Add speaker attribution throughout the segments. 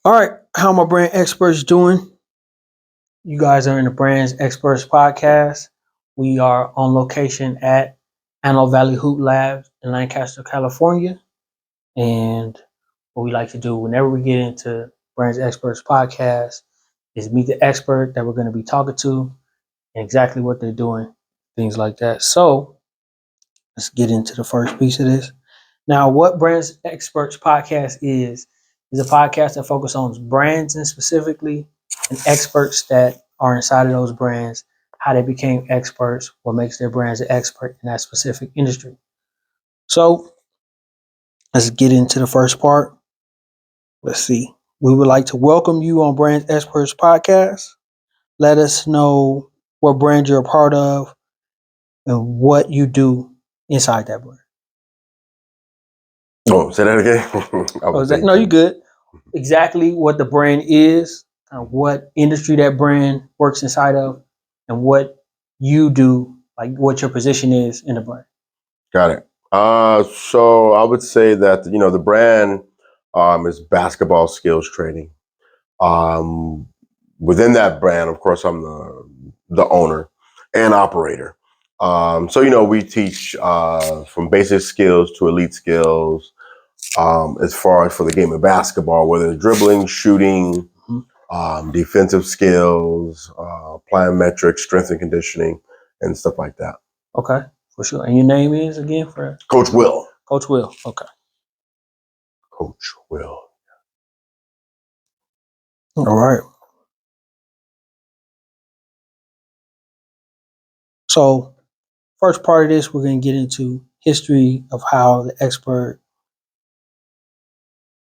Speaker 1: All right, how my brand experts doing? You guys are in the Brands Experts podcast. We are on location at Antelope Valley Hoop Labs in Lancaster, California. And what we like to do whenever we get into Brands Experts podcast is meet the expert that we're going to be talking to and exactly what they're doing, things like that. So let's get into the first piece of this. Now, what Brands Experts podcast is a podcast that focuses on brands and specifically and experts that are inside of those brands, how they became experts, what makes their brands an expert in that specific industry. So let's get into the first part. Let's see. We would like to welcome you on Brands Experts podcast. Let us know what brand you're a part of and what you do inside that brand.
Speaker 2: Oh, say that again.
Speaker 1: No, you good. Exactly what the brand is, what industry that brand works inside of, and what you do, like what your position is in the brand.
Speaker 2: Got it. So I would say that the brand is basketball skills training. Um, Within that brand, of course, I'm the owner and operator. So we teach from basic skills to elite skills. As far as for the game of basketball, whether it's dribbling, shooting, defensive skills, plyometrics, strength and conditioning, and stuff like that.
Speaker 1: Okay, for sure. And your name is again for
Speaker 2: Coach Will.
Speaker 1: Coach Will. Okay.
Speaker 2: Coach Will.
Speaker 1: All right. So, first part of this, we're going to get into history of how the expert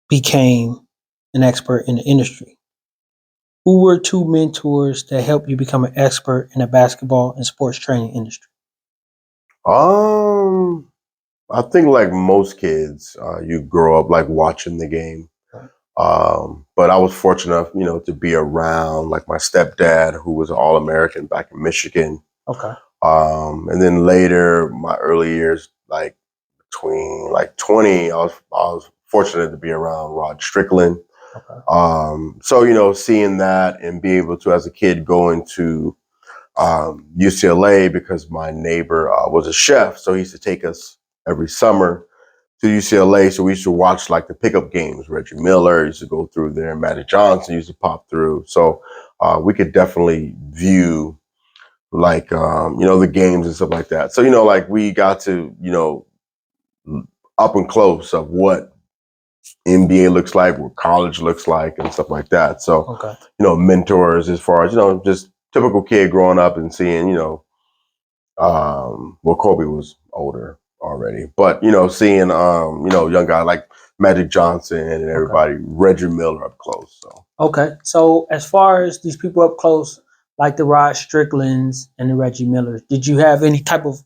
Speaker 1: became an expert in the industry. Who were two mentors that helped you become an expert in the basketball and sports training industry?
Speaker 2: I think like most kids, you grow up like watching the game. But I was fortunate enough, to be around like my stepdad, who was an All-American back in Michigan.
Speaker 1: Okay.
Speaker 2: And then later, my early years, like between like 20, I was fortunate to be around Rod Strickland.
Speaker 1: Okay.
Speaker 2: So seeing that and be able to, as a kid, go into UCLA because my neighbor was a chef, so he used to take us every summer to UCLA. So we used to watch like the pickup games. Reggie Miller used to go through there. Magic Johnson used to pop through. So we could definitely view like the games and stuff like that. So like we got to up and close of what NBA looks like, what college looks like, and stuff like that. So
Speaker 1: Okay.
Speaker 2: mentors as far as just typical kid growing up and seeing well, Kobe was older already, but seeing young guy like Magic Johnson and everybody, Reggie Miller up close. So
Speaker 1: okay, so as far as these people up close, like the Rod Stricklands and the Reggie Millers, did you have any type of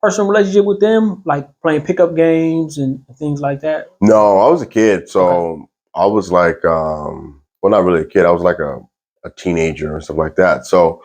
Speaker 1: personal relationship with them, like playing pickup games and things like that?
Speaker 2: No, I was a kid, so I was like, well, not really a kid. I was like a teenager and stuff like that. So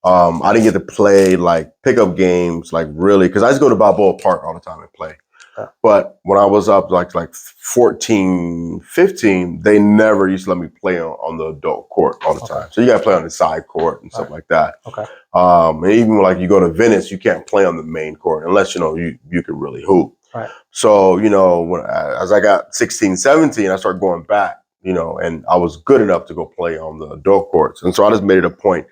Speaker 2: I didn't get to play like pickup games, like really, because I used to go to Balboa Park all the time and play.
Speaker 1: Okay.
Speaker 2: But when I was up like 14, 15, they never used to let me play on the adult court all the time. So you got to play on the side court and stuff like that.
Speaker 1: Okay.
Speaker 2: And even when, like, you go to Venice, you can't play on the main court unless you can really hoop.
Speaker 1: Right.
Speaker 2: So as I got 16, 17, I started going back. And I was good enough to go play on the adult courts. And so I just made it a point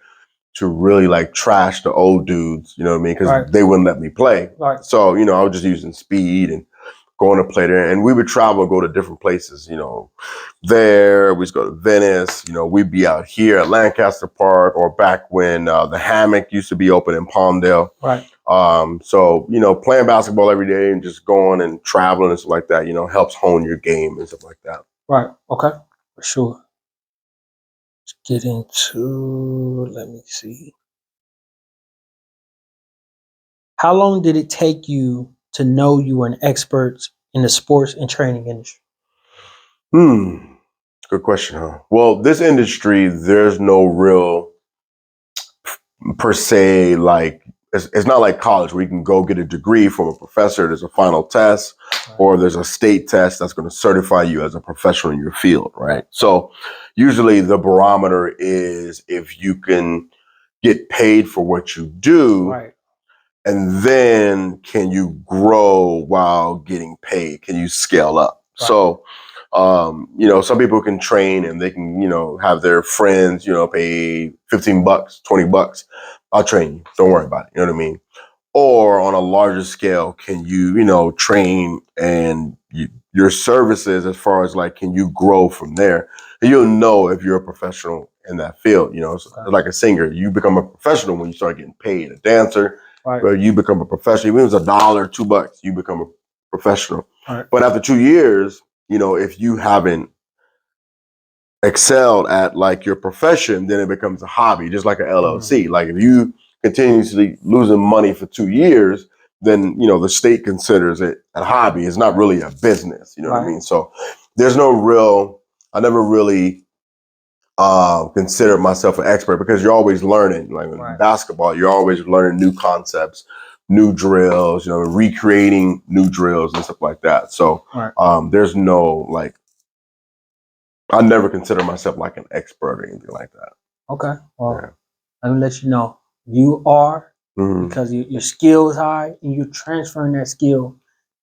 Speaker 2: to really like trash the old dudes, you know what I mean? Because they wouldn't let me play.
Speaker 1: Right.
Speaker 2: So, I was just using speed and going to play there. And we would travel and go to different places, there. We used to go to Venice, we'd be out here at Lancaster Park, or back when the Hammock used to be open in Palmdale.
Speaker 1: Right.
Speaker 2: So, playing basketball every day and just going and traveling and stuff like that, helps hone your game and stuff like that.
Speaker 1: Right. Okay. For sure. Let's get into, let me see. How long did it take you to know you were an expert in the sports and training industry?
Speaker 2: Good question, huh? Well, this industry, there's no real per se like it's not like college where you can go get a degree from a professor. There's a final test, or there's a state test that's going to certify you as a professional in your field, right? So usually the barometer is if you can get paid for what you do,
Speaker 1: Right.
Speaker 2: and then can you grow while getting paid? Can you scale up?
Speaker 1: Right.
Speaker 2: So, some people can train and they can, have their friends, pay $15, $20. I'll train you. Don't worry about it. You know what I mean? Or on a larger scale, can you, train and your services as far as like, can you grow from there? And you'll know if you're a professional in that field. It's like a singer. You become a professional when you start getting paid. A dancer,
Speaker 1: Right.
Speaker 2: where you become a professional. Even if it's $1, $2, you become a professional.
Speaker 1: Right.
Speaker 2: But after 2 years, if you haven't excelled at like your profession, then it becomes a hobby, just like an LLC. Like if you continuously losing money for 2 years, then the state considers it a hobby. It's not really a business. You know what I mean? So there's no real. I never really considered myself an expert because you're always learning. Like in basketball, you're always learning new concepts, new drills. Recreating new drills and stuff like that. So there's no like. I never consider myself like an expert or anything like that.
Speaker 1: Okay. Well, let me let you know. You are, because your skill is high and you're transferring that skill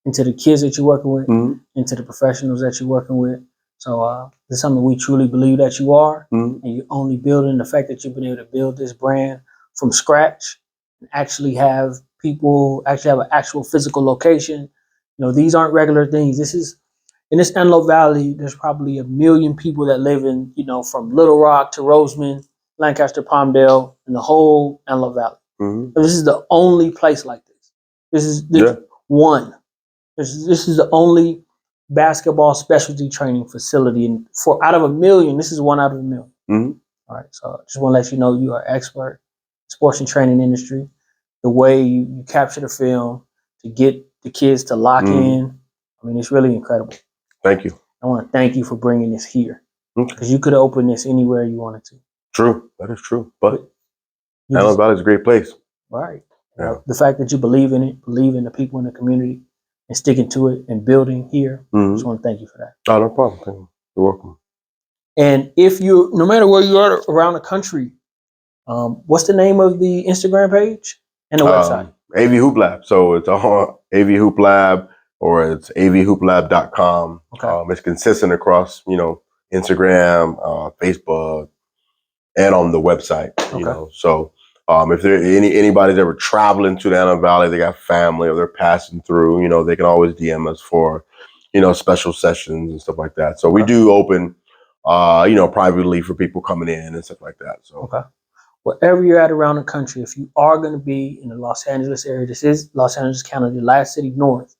Speaker 1: into the kids that you're working with, into the professionals that you're working with. So this is something we truly believe that you are. And you're only building the fact that you've been able to build this brand from scratch and actually have people actually have an actual physical location. These aren't regular things. This is in this Antelope Valley, there's probably 1 million people that live in, from Little Rock to Roseman, Lancaster, Palmdale, and the whole Antelope Valley. This is the only place like this. This is one. This is the only basketball specialty training facility. And out of 1 million, this is one out of 1 million. All right. So I just want to let you know you are expert in sports and training industry. The way you capture the film to get the kids to lock in. I mean, it's really incredible.
Speaker 2: Thank you.
Speaker 1: I want to thank you for bringing this here because you could have opened this anywhere you wanted to.
Speaker 2: True. That is true. But Antelope Valley is a great place.
Speaker 1: Right. Yeah. The fact that you believe in it, believe in the people in the community and sticking to it and building here. I just want to thank you for that.
Speaker 2: Oh, no problem. Thank you. You're welcome.
Speaker 1: And no matter where you are around the country, what's the name of the Instagram page and the website?
Speaker 2: AV Hoop Lab. So it's on AV Hoop Lab. Or it's avhooplab.com.
Speaker 1: Okay.
Speaker 2: It's consistent across, Instagram, Facebook, and on the website. So if there anybody's ever traveling to the Antelope Valley, they got family or they're passing through, they can always DM us for, special sessions and stuff like that. So we do open, privately for people coming in and stuff like that. So
Speaker 1: wherever you're at around the country, if you are going to be in the Los Angeles area, this is Los Angeles County, the last city north.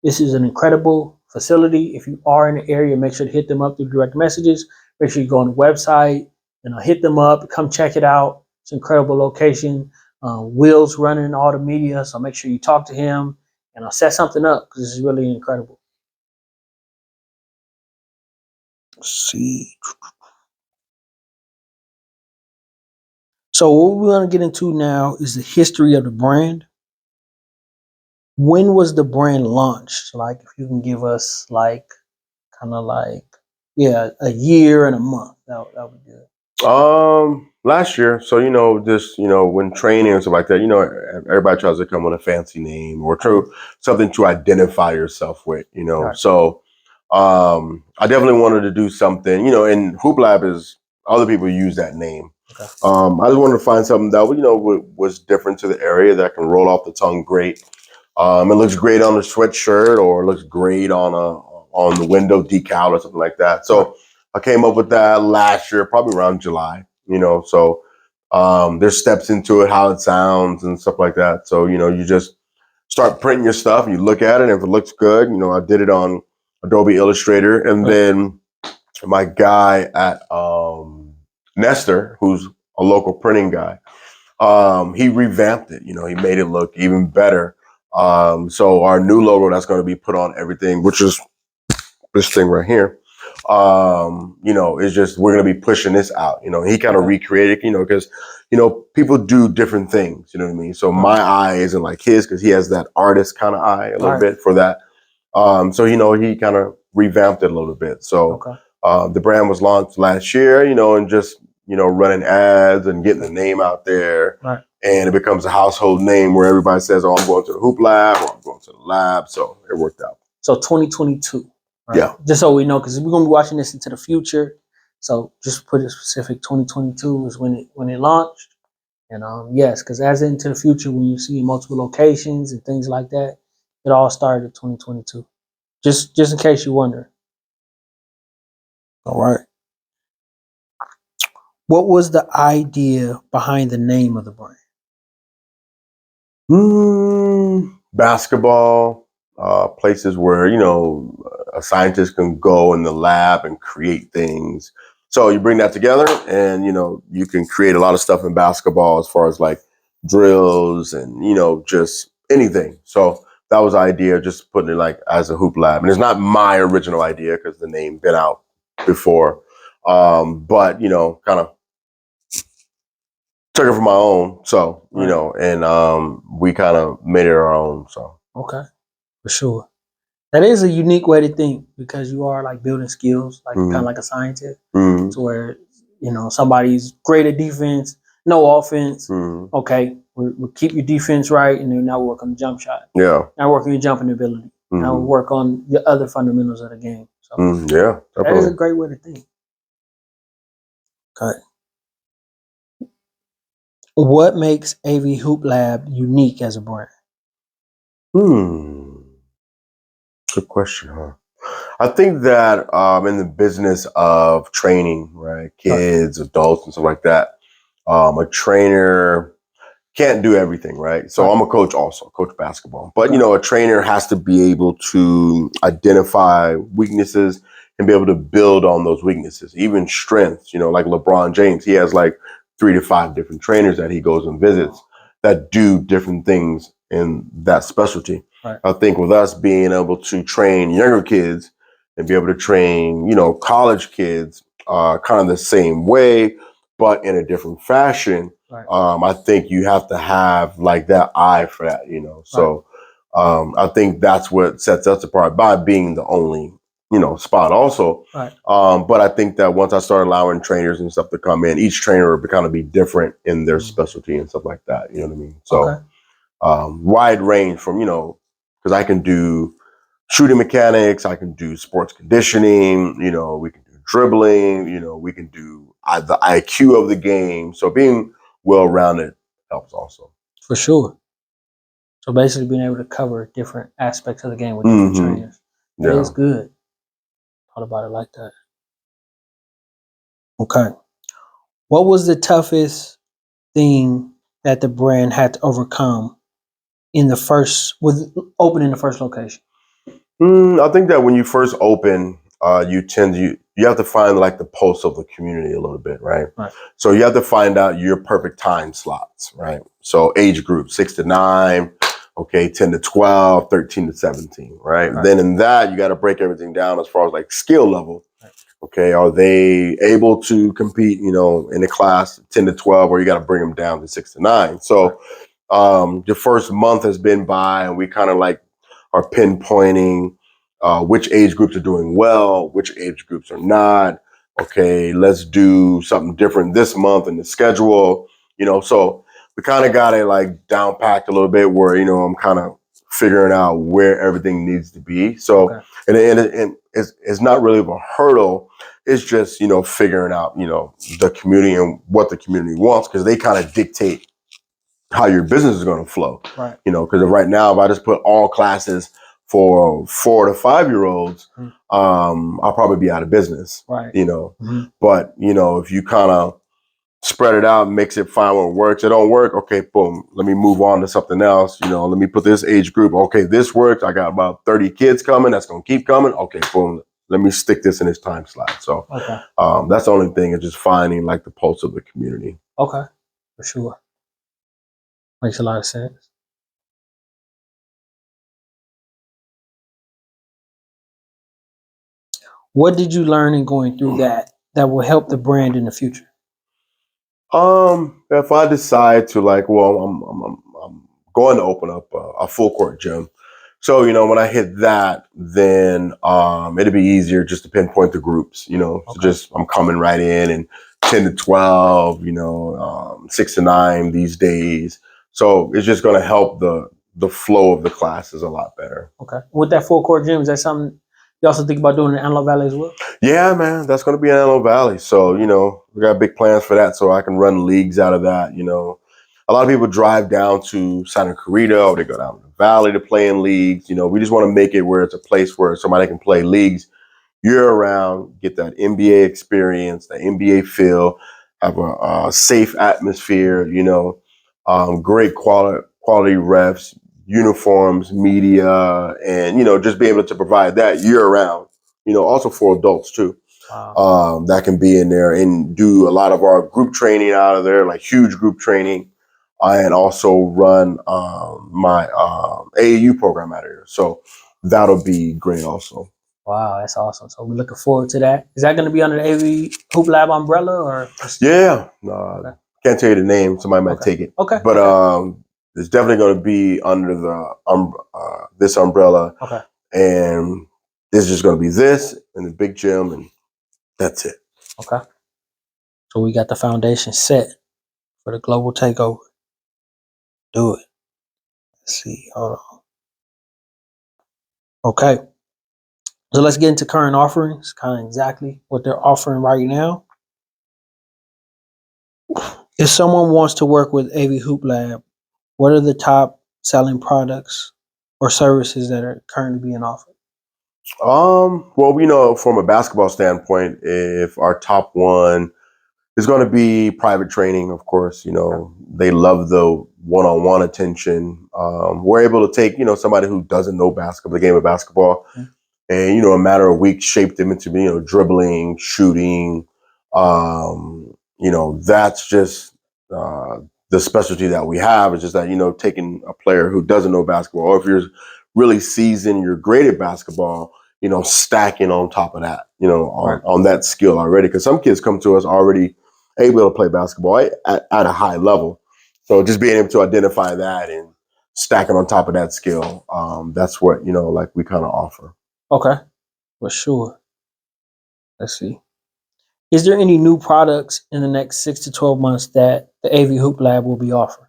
Speaker 1: This is an incredible facility. If you are in the area, make sure to hit them up through direct messages. Make sure you go on the website and hit them up. Come check it out. It's an incredible location. Will's running all the media, so make sure you talk to him and I'll set something up because this is really incredible. Let's see. So what we're going to get into now is the history of the brand. When was the brand launched? Like, if you can give us a year and a month, that would be good.
Speaker 2: Last year. So, just, when training and stuff like that, everybody tries to come with a fancy name or something to identify yourself with,
Speaker 1: Right.
Speaker 2: So, I definitely wanted to do something, and Hoop Lab is other people use that name.
Speaker 1: Okay.
Speaker 2: I just wanted to find something that, was different to the area that can roll off the tongue great. It looks great on a sweatshirt or it looks great on the window decal or something like that. So I came up with that last year, probably around July, so there's steps into it, how it sounds and stuff like that. So, you just start printing your stuff and you look at it. And if it looks good, I did it on Adobe Illustrator. And then my guy at Nestor, who's a local printing guy, he revamped it. He made it look even better. So our new logo that's going to be put on everything, which is this thing right here, It's just we're gonna be pushing this out. He kind of
Speaker 1: Okay.
Speaker 2: recreated, because people do different things. You know what I mean? So my eye isn't like his because he has that artist kind of eye a little
Speaker 1: Right.
Speaker 2: bit for that. So he kind of revamped it a little bit. So
Speaker 1: Okay.
Speaker 2: the brand was launched last year, and just running ads and getting the name out there.
Speaker 1: Right.
Speaker 2: And it becomes a household name where everybody says, "Oh, I'm going to the Hoop Lab," or "I'm going to the lab." So it worked out.
Speaker 1: So 2022. Right?
Speaker 2: Yeah.
Speaker 1: Just so we know, because we're gonna be watching this into the future. So just put it specific. 2022 is when it launched. And yes, because as into the future, when you see multiple locations and things like that, it all started in 2022. Just in case you wonder. All right. What was the idea behind the name of the brand?
Speaker 2: Basketball, places where a scientist can go in the lab and create things. So you bring that together, and you can create a lot of stuff in basketball as far as like drills and just anything. So that was the idea, just putting it like as a hoop lab. And it's not my original idea because the name been out before, but kind of took it from my own. So and we kind of made it our own. So
Speaker 1: Okay, for sure. That is a unique way to think because you are like building skills, like kind of like a scientist, to where somebody's great at defense, no offense. Okay, we'll keep your defense right, and then now work on the jump shot.
Speaker 2: Yeah.
Speaker 1: Now work on your jumping ability. Now work on the other fundamentals of the game. So
Speaker 2: yeah, definitely.
Speaker 1: that is a great way to think. Okay. What makes AV Hoop Lab unique as a brand?
Speaker 2: Good question, huh? I think that in the business of training, right, kids, adults, and stuff like that, a trainer can't do everything, right? So I'm a coach also, coach basketball. But, a trainer has to be able to identify weaknesses and be able to build on those weaknesses, even strengths, like LeBron James. He has like 3 to 5 different trainers that he goes and visits that do different things in that specialty.
Speaker 1: Right.
Speaker 2: I think with us being able to train younger kids and be able to train, college kids kind of the same way, but in a different fashion,
Speaker 1: Right.
Speaker 2: I think you have to have like that eye for that, So I think that's what sets us apart by being the only, spot also.
Speaker 1: Right.
Speaker 2: But I think that once I started allowing trainers and stuff to come in, each trainer would kind of be different in their specialty and stuff like that. You know what I mean? So wide range from, because I can do shooting mechanics, I can do sports conditioning, we can do dribbling, we can do the IQ of the game. So being well-rounded helps also.
Speaker 1: For sure. So basically being able to cover different aspects of the game with different trainers. That is good. Thought about it like that. Okay. What was the toughest thing that the brand had to overcome with opening the first location?
Speaker 2: I think that when you first open, you have to find like the pulse of the community a little bit, right?
Speaker 1: Right.
Speaker 2: So you have to find out your perfect time slots, right? So age group 6 to 9, okay, 10 to 12, 13 to 17, right? Then in that, you got to break everything down as far as like skill level. Right. Okay, are they able to compete, in the class 10 to 12, or you got to bring them down to 6 to 9? So the first month has been by, and we kind of like are pinpointing which age groups are doing well, which age groups are not. Okay, let's do something different this month in the schedule. So we kind of got it like down packed a little bit where, I'm kind of figuring out where everything needs to be. So, and it's not really of a hurdle. It's just, figuring out, the community and what the community wants, because they kind of dictate how your business is going to flow.
Speaker 1: Right.
Speaker 2: Because right now, if I just put all classes for 4 to 5-year-olds, I'll probably be out of business.
Speaker 1: Right.
Speaker 2: But if you kind of spread it out, mix it, find what works. It don't work. Okay, boom. Let me move on to something else. Let me put this age group. Okay, this works. I got about 30 kids coming. That's going to keep coming. Okay, boom. Let me stick this in this time slot. So that's the only thing, is just finding like the pulse of the community.
Speaker 1: Okay, for sure. Makes a lot of sense. What did you learn in going through that will help the brand in the future?
Speaker 2: If I decide to I'm going to open up a full court gym. So, when I hit that, then it'll be easier just to pinpoint the groups, So
Speaker 1: Okay.
Speaker 2: just I'm coming right in and 10 to 12, 6 to 9 these days. So it's just going to help the flow of the classes a lot better.
Speaker 1: Okay. With that full court gym, is that something you also think about doing in Antelope Valley as well?
Speaker 2: Yeah, man, that's going to be in Antelope Valley. So, we got big plans for that. So I can run leagues out of that. A lot of people drive down to Santa Clarita or they go down to the valley to play in leagues. We just want to make it where it's a place where somebody can play leagues year round, get that NBA experience, that NBA feel, have a safe atmosphere, great quality refs, uniforms, media, and, just be able to provide that year round, also for adults too.
Speaker 1: Wow.
Speaker 2: That can be in there and do a lot of our group training out of there, like huge group training, and also run my AAU program out of here. So that'll be great also.
Speaker 1: Wow, that's awesome. So we're looking forward to that. Is that going to be under the AV Hoop Lab umbrella or?
Speaker 2: Yeah,
Speaker 1: Okay.
Speaker 2: can't tell you the name. Somebody might take it.
Speaker 1: Okay.
Speaker 2: But
Speaker 1: okay.
Speaker 2: it's definitely going to be under the this umbrella,
Speaker 1: Okay.
Speaker 2: and it's just going to be this and the big gym, and that's it.
Speaker 1: Okay. So we got the foundation set for the global takeover. Do it. Let's see. Hold on. Okay. So let's get into current offerings, kind of exactly what they're offering right now. If someone wants to work with AV Hoop Lab, what are the top selling products or services that are currently being offered?
Speaker 2: Well, from a basketball standpoint, if our top one is going to be private training, of course, they love the one-on-one attention. We're able to take, somebody who doesn't know basketball, the game of basketball, and, a matter of weeks, shape them into, dribbling, shooting. That's just the specialty that we have. Is just that, taking a player who doesn't know basketball, or if you're really seasoned, you're great at basketball, stacking on top of that, on that skill already. Because some kids come to us already able to play basketball at a high level. So just being able to identify that and stacking on top of that skill, that's what, like we kind of offer.
Speaker 1: Okay, for sure. Let's see. Is there any new products in the next 6 to 12 months that the AV Hoop Lab will be offering?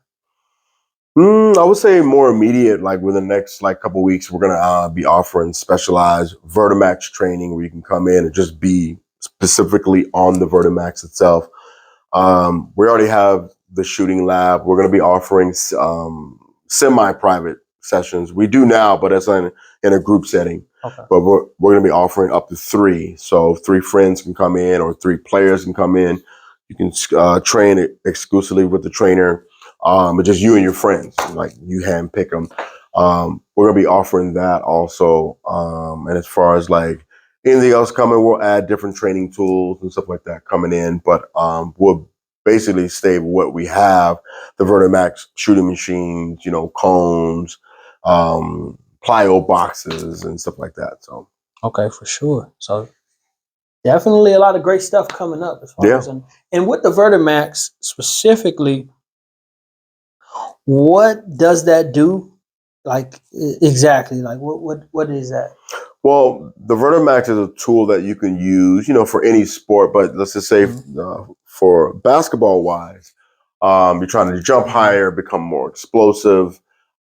Speaker 2: I would say more immediate, like within the next couple weeks, we're gonna be offering specialized Vertimax training where you can come in and just be specifically on the Vertimax itself. We already have the shooting lab. We're gonna be offering semi-private sessions. We do now, but it's in a group setting.
Speaker 1: Okay.
Speaker 2: But we're gonna be offering up to 3. So 3 friends can come in or 3 players can come in. You can train exclusively with the trainer. But just you and your friends, like you hand pick them. We're gonna be offering that also. And as far as like anything else coming, we'll add different training tools and stuff like that coming in. But we'll basically stay with what we have: the Vertimax shooting machines, cones, plyo boxes, and stuff like that. So
Speaker 1: okay, for sure. So definitely a lot of great stuff coming up as far as and with the Vertimax specifically. What does that do? Like exactly, like what is that?
Speaker 2: Well, the Vertimax is a tool that you can use, for any sport. But let's just say for basketball wise, you're trying to jump higher, become more explosive.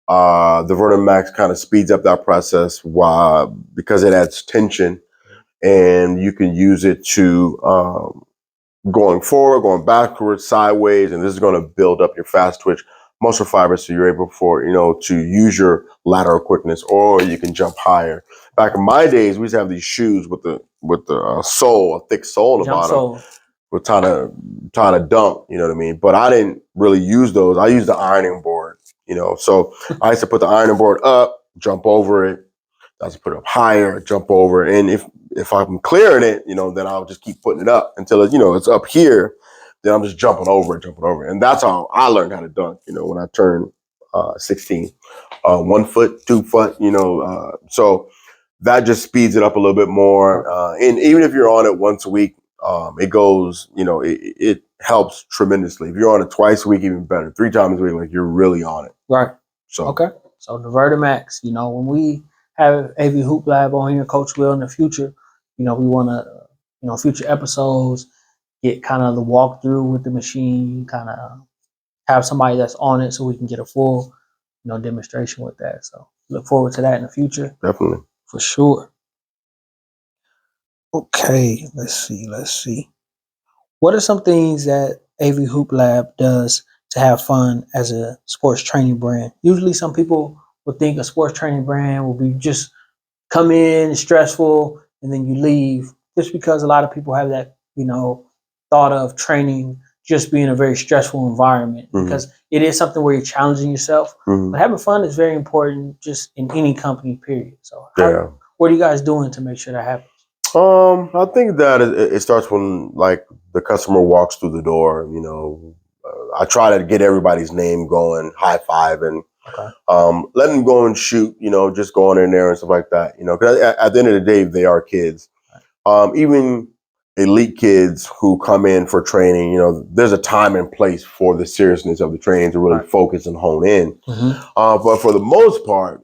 Speaker 2: The Vertimax kind of speeds up that process because it adds tension, and you can use it to going forward, going backwards, sideways, and this is going to build up your fast twitch muscle fibers so you're able to use your lateral quickness, or you can jump higher. Back in my days, we used to have these shoes with the sole, a thick sole on the bottom.
Speaker 1: Sole.
Speaker 2: We're trying to dunk, you know what I mean? But I didn't really use those. I used the ironing board, So I used to put the ironing board up, jump over it. I used to put it up higher, jump over it. And if I'm clearing it, then I'll just keep putting it up until it's up here. Then I'm just jumping over it. And that's how I learned how to dunk, when I turned 16. 1 foot, 2 foot, So that just speeds it up a little bit more. And even if you're on it once a week, it goes, it helps tremendously. If you're on it twice a week, even better. 3 times a week, like you're really on it.
Speaker 1: Right.
Speaker 2: So
Speaker 1: okay. So the Vertimax, when we have AV Hoop Lab on here, Coach Will, in the future, we want to, future episodes, get kind of the walkthrough with the machine, kind of have somebody that's on it so we can get a full, demonstration with that. So look forward to that in the future.
Speaker 2: Definitely.
Speaker 1: For sure. Okay, let's see. What are some things that AV Hoop Lab does to have fun as a sports training brand? Usually some people would think a sports training brand will be just come in, stressful, and then you leave. Just because a lot of people have that, thought of training just being a very stressful environment, because it is something where you're challenging yourself. But having fun is very important just in any company, period. So what are you guys doing to make sure that happens?
Speaker 2: I think that it starts when the customer walks through the door. I try to get everybody's name going, high five, and let them go and shoot. Just going in there and stuff like that. Because at the end of the day, they are kids. Even elite kids who come in for training, there's a time and place for the seriousness of the training to really focus and hone in. But for the most part,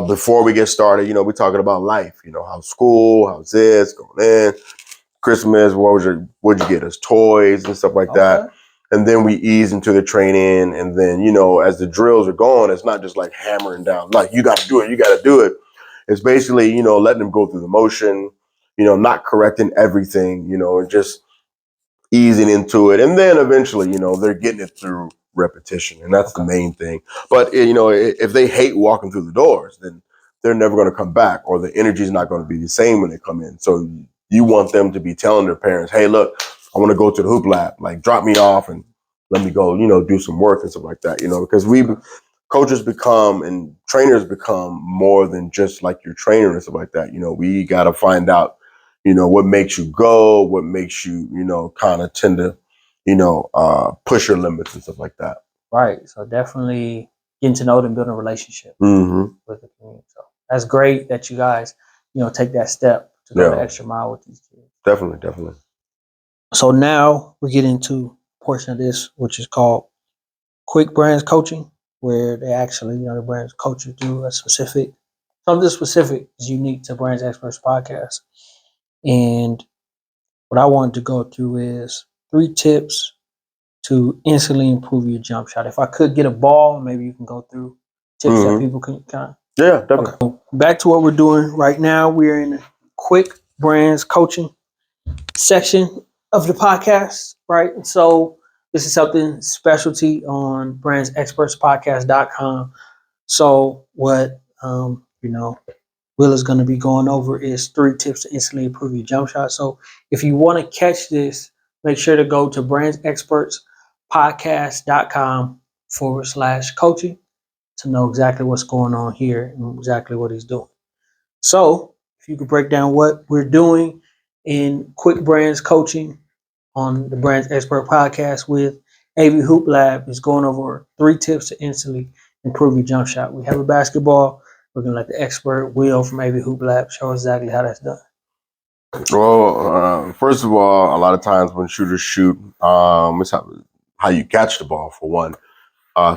Speaker 2: before we get started, we're talking about life, how's school, how's this, going in, Christmas, what'd you get us, toys and stuff like that. And then we ease into the training. And then, as the drills are going, it's not just like hammering down, like, you got to do it. It's basically, letting them go through the motion, not correcting everything, and just easing into it. And then eventually, they're getting it through repetition. And that's the main thing. But, if they hate walking through the doors, then they're never going to come back, or the energy is not going to be the same when they come in. So you want them to be telling their parents, hey, look, I want to go to the hoop lab, like drop me off and let me go, do some work and stuff like that, because coaches become and trainers become more than just like your trainer and stuff like that. We got to find out, what makes you go, what makes you, kind of tend to, push your limits and stuff like that.
Speaker 1: Right. So definitely getting to know them, building a relationship with the community. So that's great that you guys, take that step to go the extra mile with these kids.
Speaker 2: Definitely.
Speaker 1: So now we get into a portion of this, which is called Quick Brands Coaching, where they actually, the brands coach you through something specific is unique to Brands Experts Podcast. And what I wanted to go through is 3 tips to instantly improve your jump shot. If I could get a ball, maybe you can go through tips that people can kind of.
Speaker 2: Yeah, definitely.
Speaker 1: Okay. So back to what we're doing right now. We're in a Quick Brands Coaching section of the podcast, right? So this is something specialty on brandsexpertspodcast.com. So what Will is going to be going over is 3 tips to instantly improve your jump shot. So if you want to catch this, make sure to go to brandsexpertspodcast.com/coaching to know exactly what's going on here and exactly what he's doing. So if you could break down what we're doing in Quick Brands Coaching on the Brands Expert Podcast with AV Hoop Lab, is going over 3 tips to instantly improve your jump shot. We have a basketball. We're going to let the expert, Will from AV Hoop Lab, show exactly how that's done.
Speaker 2: Well, first of all, a lot of times when shooters shoot, it's how you catch the ball, for one,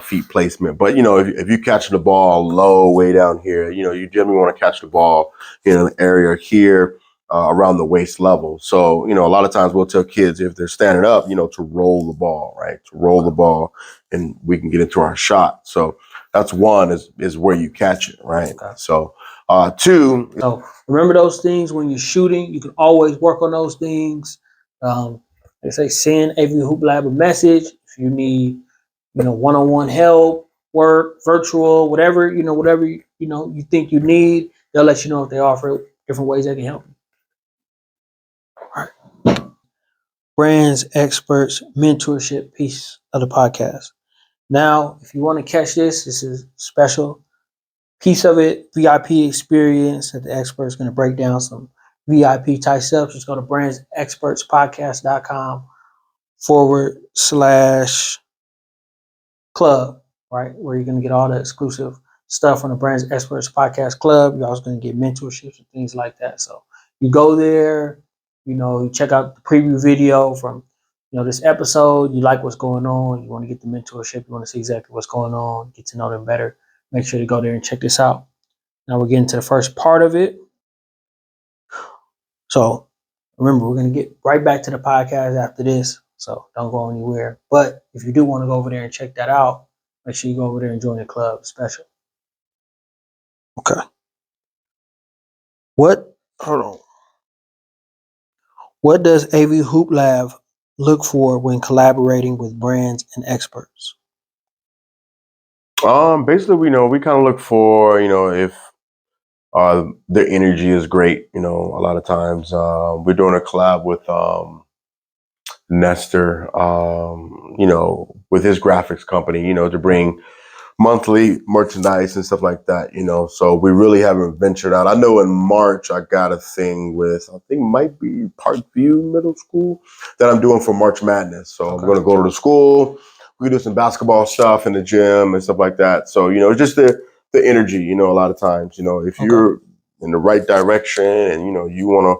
Speaker 2: feet placement. But, if you catch the ball low, way down here, you generally want to catch the ball in an area here around the waist level. So, a lot of times we'll tell kids, if they're standing up, to roll the ball, right? To roll the ball, and we can get into our shot. So that's one, is where you catch it, right? Okay. So 2.
Speaker 1: So remember those things when you're shooting. You can always work on those things. They say send AV Hoop Lab a message if you need, one-on-one help, work, virtual, whatever you think you need. They'll let you know if they offer different ways they can help you. All right. Brands Experts mentorship piece of the podcast. Now, if you want to catch this is a special piece of it, VIP experience that the expert is going to break down some VIP type stuff. Just go to brandsexpertspodcast.com/club, right? Where you're going to get all the exclusive stuff from the Brands Experts Podcast Club. You're also going to get mentorships and things like that. So you go there, you check out the preview video from this episode. You like what's going on. You want to get the mentorship. You want to see exactly what's going on. Get to know them better. Make sure to go there and check this out. Now we're getting to the first part of it. So remember, we're going to get right back to the podcast after this. So don't go anywhere. But if you do want to go over there and check that out, make sure you go over there and join the club special. Okay. Hold on. What does AV Hoop Lab look for when collaborating with brands and experts?
Speaker 2: Basically, we kind of look for, if their energy is great. A lot of times we're doing a collab with Nestor, with his graphics company, to bring monthly merchandise and stuff like that, so we really haven't ventured out. I know in March I got a thing with, I think might be Parkview Middle School, that I'm doing for March Madness. So I'm going to go to the school. We do some basketball stuff in the gym and stuff like that. So, it's just the energy, a lot of times, if you're in the right direction and, you want to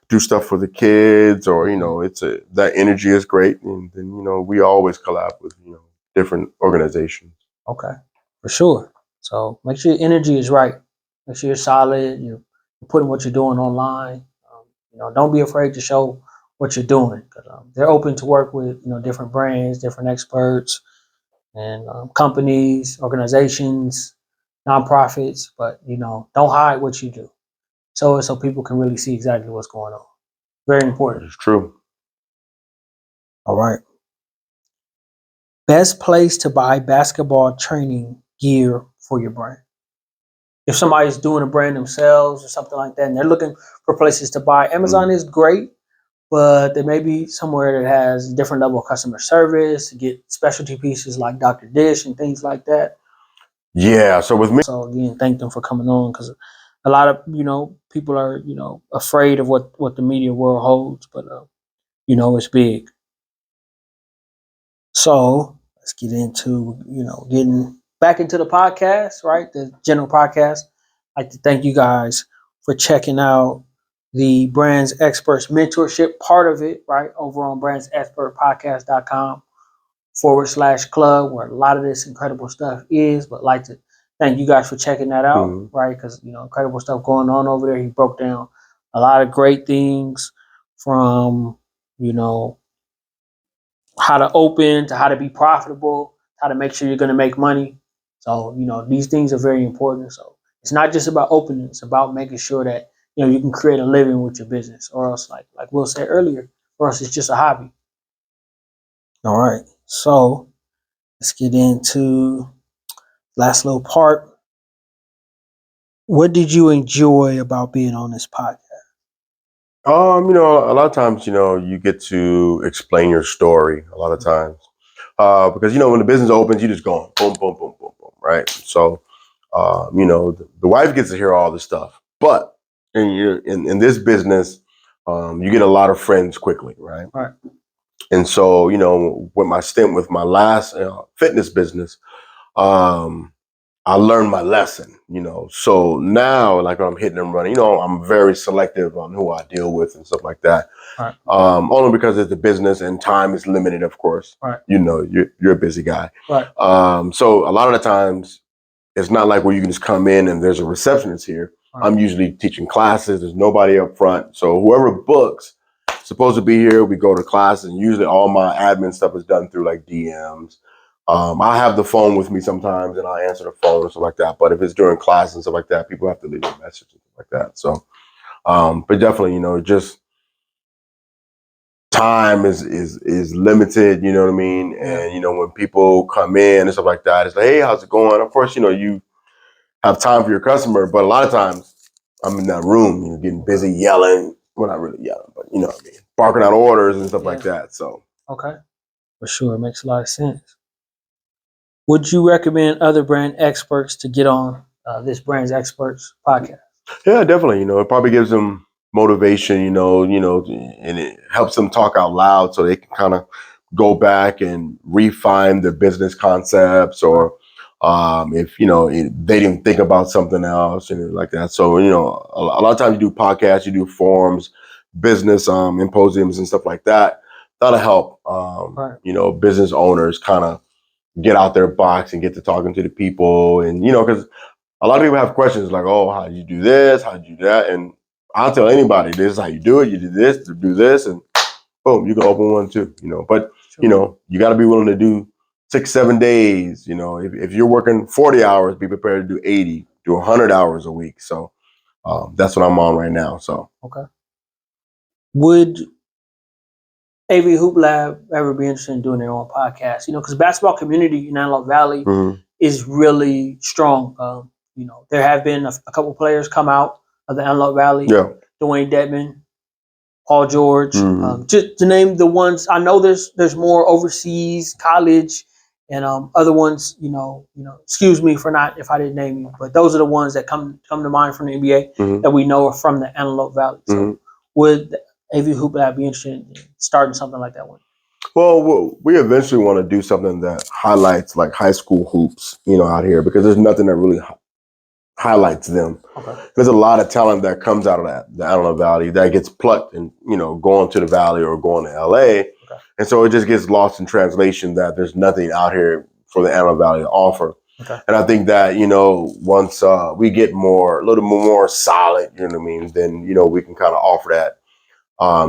Speaker 2: do stuff for the kids, or, that energy is great. And then, we always collab with, different organizations.
Speaker 1: Okay, for sure. So make sure your energy is right. Make sure you're solid. You're putting what you're doing online. Don't be afraid to show what you're doing, because they're open to work with different brands, different experts, and companies, organizations, nonprofits. But don't hide what you do. So people can really see exactly what's going on. Very important.
Speaker 2: It's true.
Speaker 1: All right. Best place to buy basketball training gear for your brand. If somebody's doing a brand themselves or something like that, and they're looking for places to buy, Amazon is great, but there may be somewhere that has a different level of customer service to get specialty pieces like Dr. Dish and things like that.
Speaker 2: Yeah. So with me,
Speaker 1: so again, thank them for coming on, because a lot of people are afraid of what the media world holds, but it's big. So let's get into getting back into the podcast, right? The general podcast. I'd like to thank you guys for checking out the Brands Experts Mentorship part of it, right? Over on brandsexpertpodcast.com/club, where a lot of this incredible stuff is. But I'd like to thank you guys for checking that out, right? Because incredible stuff going on over there. He broke down a lot of great things, from how to open to how to be profitable, how to make sure you're going to make money. So, these things are very important. So it's not just about opening, it's about making sure that, you can create a living with your business, or else like Will said earlier, or else it's just a hobby. All right. So let's get into last little part. What did you enjoy about being on this podcast?
Speaker 2: A lot of times, you get to explain your story a lot of times. Because, when the business opens, you just go boom, boom, boom, boom, boom, right? So, the wife gets to hear all this stuff. But in this business, you get a lot of friends quickly, right?
Speaker 1: Right.
Speaker 2: And so, with my stint with my last fitness business, I learned my lesson, So now, like when I'm hitting and running, I'm very selective on who I deal with and stuff like that.
Speaker 1: Right.
Speaker 2: Only because it's a business and time is limited, of course.
Speaker 1: Right.
Speaker 2: You're a busy guy.
Speaker 1: Right.
Speaker 2: So a lot of the times, it's not like where you can just come in and there's a receptionist here. Right. I'm usually teaching classes. There's nobody up front. So whoever books supposed to be here, we go to classes, and usually all my admin stuff is done through like DMs. I have the phone with me sometimes, and I answer the phone and stuff like that. But if it's during class and stuff like that, people have to leave a message and stuff like that. So, but definitely, just time is limited. You know what I mean?
Speaker 1: Yeah.
Speaker 2: And when people come in and stuff like that, it's like, hey, how's it going? Of course, you have time for your customer, but a lot of times I'm in that room, getting busy yelling. Well, not really yelling, but you know what I mean, barking out orders and stuff like that. So,
Speaker 1: okay, for sure, it makes a lot of sense. Would you recommend other brand experts to get on this Brands Experts podcast?
Speaker 2: Yeah, definitely. It probably gives them motivation, and it helps them talk out loud so they can kind of go back and refine their business concepts, or if they didn't think about something else and like that. So a lot of times you do podcasts, you do forums, business symposiums and stuff like that. That'll help
Speaker 1: Right.
Speaker 2: business owners kind of get out their box and get to talking to the people, and because a lot of people have questions like, oh, how did you do this, how did you do that, and I'll tell anybody, this is how you do it. You do this, and boom, you can open one too. But
Speaker 1: Sure.
Speaker 2: you got to be willing to do 6-7 days. If you're working 40 hours, be prepared to do 80, do 100 hours a week. So that's what I'm on right now. So
Speaker 1: Okay. Would AV Hoop Lab ever be interested in doing their own podcast? Because basketball community in Antelope Valley
Speaker 2: mhm.
Speaker 1: is really strong. There have been a couple players come out of the Antelope Valley.
Speaker 2: Yeah.
Speaker 1: Dwayne Dedman, Paul George,
Speaker 2: Mhm.
Speaker 1: just to name the ones. I know there's more overseas, college, and other ones. Excuse me for not if I didn't name you, but those are the ones that come to mind from the NBA
Speaker 2: Mhm.
Speaker 1: that we know are from the Antelope Valley. So
Speaker 2: Mhm.
Speaker 1: would AV Hoop Lab be interested in starting something like that one?
Speaker 2: Well, we eventually want to do something that highlights like high school hoops, out here, because there's nothing that really highlights them.
Speaker 1: Okay.
Speaker 2: There's a lot of talent that comes out of the Antelope Valley that gets plucked and going to the Valley or going to LA,
Speaker 1: Okay.
Speaker 2: and so it just gets lost in translation that there's nothing out here for the Antelope Valley to offer.
Speaker 1: Okay.
Speaker 2: And I think that once we get a little more solid, then we can kind of offer that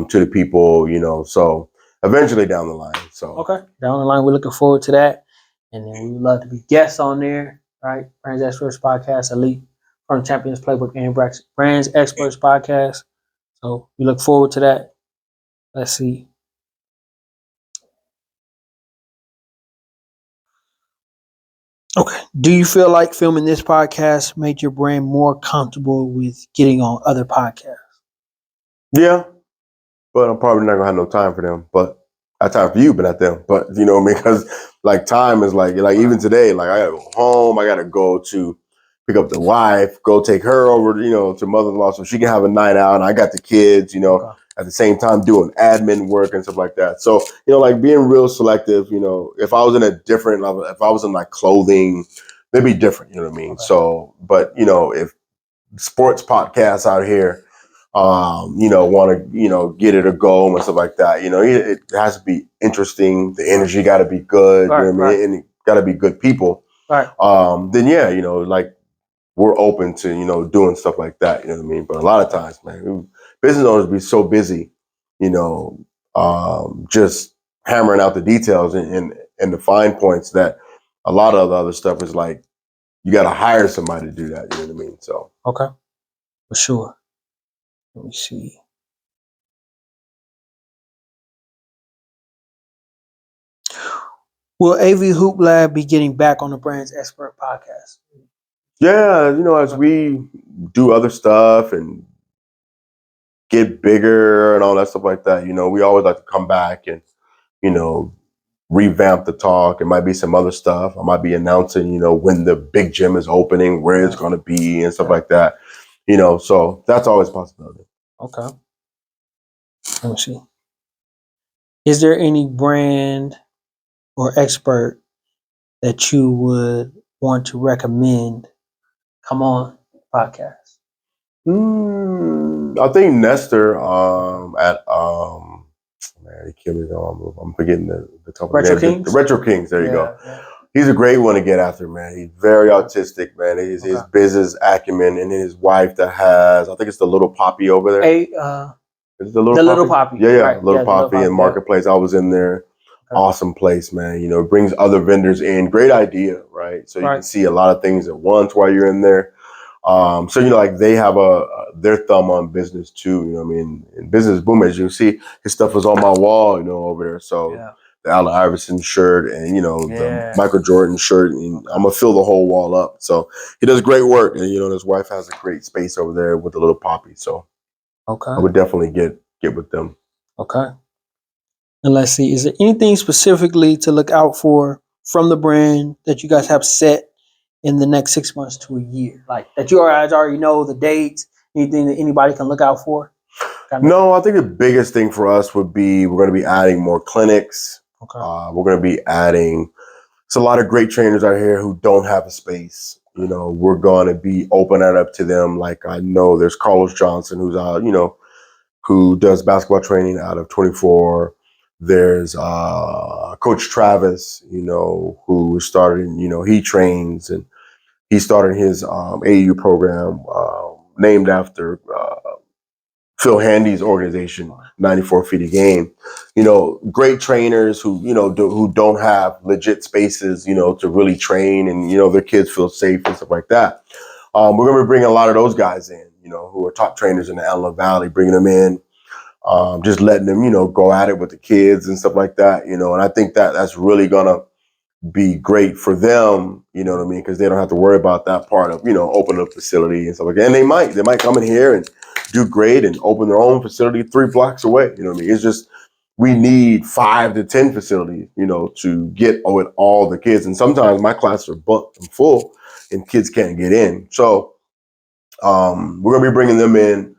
Speaker 2: to the people, so eventually down the line. So
Speaker 1: Okay. Down the line, we're looking forward to that. And then we would love to be guests on there, right? Brands Experts Podcast, Elite from Champions Playbook and Brands Experts Podcast. So we look forward to that. Let's see. Okay. Do you feel like filming this podcast made your brand more comfortable with getting on other podcasts?
Speaker 2: yeah, but I'm probably not gonna have no time for them. But I have time for you, but not them. But because like time is like even today, like I gotta go home, I gotta go to pick up the wife, go take her over, to mother-in-law so she can have a night out. And I got the kids,
Speaker 1: Okay.
Speaker 2: at the same time doing admin work and stuff like that. So, like being real selective, if I was in a different level, if I was in like clothing, it'd be different, you know what I mean?
Speaker 1: Okay.
Speaker 2: So, but if sports podcasts out here, want to, get it a go and stuff like that. It has to be interesting. The energy got to be good.
Speaker 1: Right,
Speaker 2: you know what I mean? And it got to be good people.
Speaker 1: Right.
Speaker 2: Then yeah, like we're open to, doing stuff like that. You know what I mean? But a lot of times, man, business owners be so busy, just hammering out the details and the fine points that a lot of the other stuff is like, you got to hire somebody to do that. You know what I mean? So.
Speaker 1: Okay. For sure. Let me see. Will AV Hoop Lab be getting back on the Brands Expert Podcast?
Speaker 2: Yeah, as we do other stuff and get bigger and all that stuff like that, we always like to come back and, revamp the talk. It might be some other stuff. I might be announcing, when the big gym is opening, where it's going to be and stuff like that, so that's always a possibility.
Speaker 1: Okay. Let me see. Is there any brand or expert that you would want to recommend come on podcast?
Speaker 2: I think Nestor at man, he killed me though. I'm forgetting the company
Speaker 1: Retro
Speaker 2: name.
Speaker 1: Kings?
Speaker 2: The Retro Kings. There you go.
Speaker 1: Yeah.
Speaker 2: He's a great one to get after, man. He's very autistic, man. His business acumen, and his wife that has, I think it's the Little Poppy over there. Is it the Little Poppy? Yeah,
Speaker 1: Right.
Speaker 2: Little Poppy and Marketplace. I was in there.
Speaker 1: Okay.
Speaker 2: Awesome place, man. It brings other vendors in. Great idea, right? So you can see a lot of things at once while you're in there. So like they have their thumb on business too. You know what I mean? In business boom, as you see, his stuff was on my wall, over there. So the Allen Iverson shirt and the Michael Jordan shirt, and I'm gonna fill the whole wall up. So he does great work, and his wife has a great space over there with the Little Poppy. So I would definitely get with them.
Speaker 1: Okay. And let's see, is there anything specifically to look out for from the brand that you guys have set in the next 6 months to a year? Like that you guys already know the dates, anything that anybody can look out for?
Speaker 2: No, I think the biggest thing for us would be we're going to be adding more clinics.
Speaker 1: Okay.
Speaker 2: We're going to be adding it's a lot of great trainers out here who don't have a space. You know, we're going to be open that up to them. Like I know there's Carlos Johnson, who's out, you know, who does basketball training out of 24. There's Coach Travis, you know, who started, you know, he trains and he started his AU program named after Phil Handy's organization, 94 Feet a Game. You know, great trainers who, you know, who don't have legit spaces, you know, to really train and, you know, their kids feel safe and stuff like that. We're going to be bringing a lot of those guys in, you know, who are top trainers in the Antelope Valley, bringing them in, just letting them, you know, go at it with the kids and stuff like that, you know, and I think that that's really going to be great for them, you know what I mean? Because they don't have to worry about that part of, you know, opening up facility and stuff like that. And they might come in here and do great and open their own facility 3 blocks away. You know what I mean? It's just, we need 5 to 10 facilities, you know, to get with all the kids. And sometimes my classes are booked and full and kids can't get in. So we're going to be bringing them in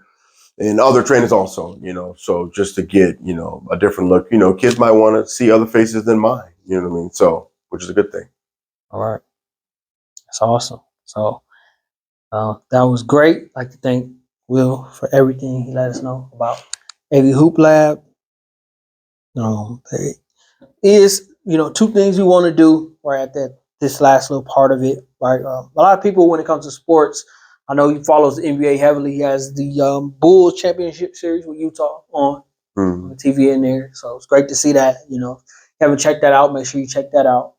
Speaker 2: and other trainers also, you know, so just to get, you know, a different look, you know, kids might want to see other faces than mine, you know what I mean? So, which is a good thing.
Speaker 1: All right. That's awesome. So that was great. I'd like to thank Will for everything he let us know about AV Hoop Lab. There is, you know, 2 things we want to do right at this last little part of it. Right. A lot of people, when it comes to sports, I know he follows the NBA heavily. He has the Bulls Championship Series with Utah on the TV in there. So it's great to see that. You know, if you haven't checked that out, make sure you check that out.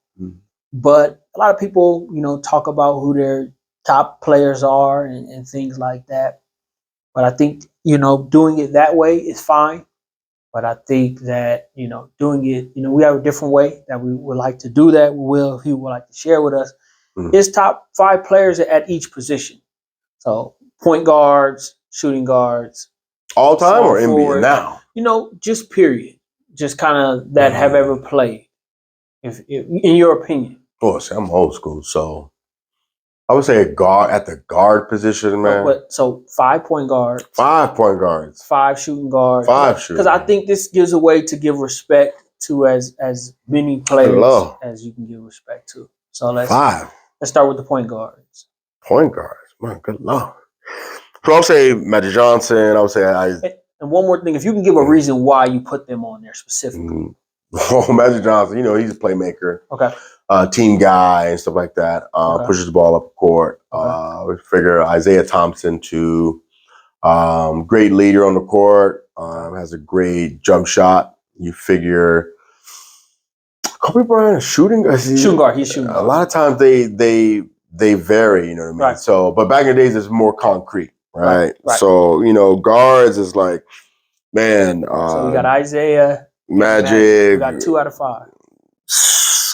Speaker 1: But a lot of people, you know, talk about who their top players are and things like that. But I think, you know, doing it that way is fine. But I think that, you know, doing it, you know, we have a different way that we would like to do that. Will, if he would like to share with us, his top 5 players at each position. So point guards, shooting guards.
Speaker 2: All time or NBA now?
Speaker 1: You know, just period. Just kind of that have ever played. If in your opinion.
Speaker 2: Oh, see, I'm old school, so I would say a guard at the guard position, man.
Speaker 1: But so 5 point guards,
Speaker 2: 5 point guards,
Speaker 1: 5 shooting guards,
Speaker 2: 5 shooting.
Speaker 1: Because I think this gives a way to give respect to as many players as you can give respect to. So let's start with the point guards.
Speaker 2: Point guards, man, good lord. So I'll say Magic Johnson. I would say
Speaker 1: And one more thing, if you can give a reason why you put them on there specifically.
Speaker 2: Oh, Magic Johnson, you know, he's a playmaker.
Speaker 1: Okay.
Speaker 2: Team guy and stuff like that. Pushes the ball up the court. We figure Isaiah Thompson too. Great leader on the court. Has a great jump shot. You figure Kobe Bryant, shooting guard. He's shooting guard. A lot of times they vary. You know what I mean? Right. So, but back in the days, it's more concrete, right? So you know, guards is like, man.
Speaker 1: So we got Isaiah.
Speaker 2: Magic.
Speaker 1: We got 2 out of 5.